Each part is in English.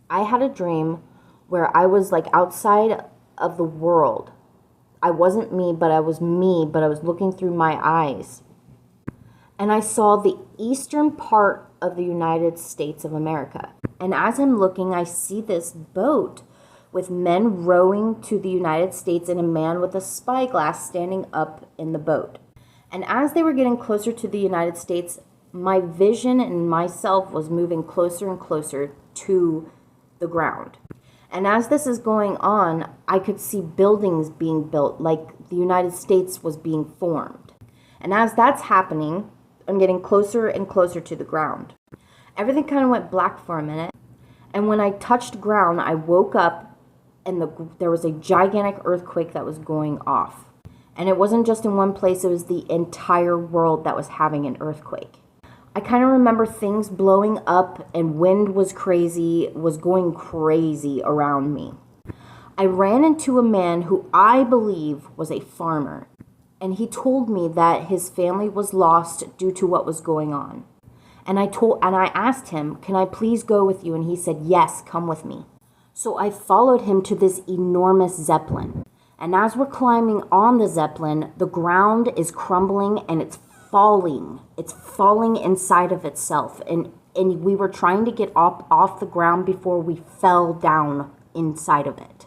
I had a dream where I was like outside of the world. I wasn't me, but I was looking through my eyes. And I saw the eastern part of the United States of America. And as I'm looking, I see this boat with men rowing to the United States and a man with a spyglass standing up in the boat. And as they were getting closer to the United States, my vision and myself was moving closer and closer to the ground. And as this is going on, I could see buildings being built, like the United States was being formed. And as that's happening, I'm getting closer and closer to the ground. Everything kind of went black for a minute. And when I touched ground, I woke up and there was a gigantic earthquake that was going off. And it wasn't just in one place, it was the entire world that was having an earthquake. I kind of remember things blowing up and wind was going crazy around me. I ran into a man who I believe was a farmer, and he told me that his family was lost due to what was going on. And I asked him, "Can I please go with you?" And he said, "Yes, come with me." So I followed him to this enormous Zeppelin. And as we're climbing on the Zeppelin, the ground is crumbling and it's falling. It's falling inside of itself. And we were trying to get off the ground before we fell down inside of it.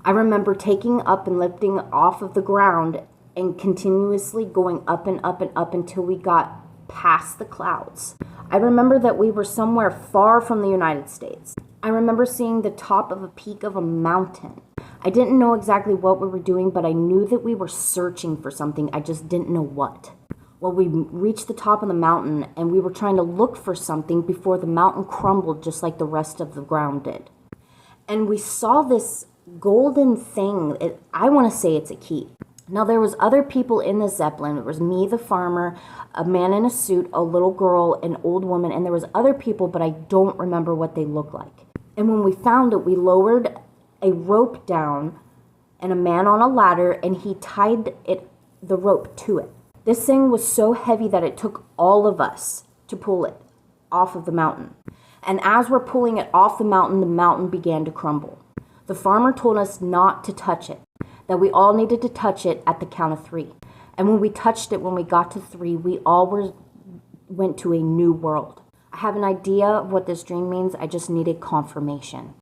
I remember taking up and lifting off of the ground and continuously going up and up and up until we got past the clouds. I remember that we were somewhere far from the United States. I remember seeing the top of a peak of a mountain. I didn't know exactly what we were doing, but I knew that we were searching for something. I just didn't know what. Well, we reached the top of the mountain and we were trying to look for something before the mountain crumbled just like the rest of the ground did. And we saw this golden thing. I want to say it's a key. Now, there was other people in the Zeppelin. It was me, the farmer, a man in a suit, a little girl, an old woman, and there was other people, but I don't remember what they looked like. And when we found it, we lowered a rope down and a man on a ladder, and he tied the rope to it. This thing was so heavy that it took all of us to pull it off of the mountain. And as we're pulling it off the mountain began to crumble. The farmer told us not to touch it, that we all needed to touch it at the count of 3. And when we touched it, when we got to 3, we all went to a new world. I have an idea of what this dream means. I just needed confirmation.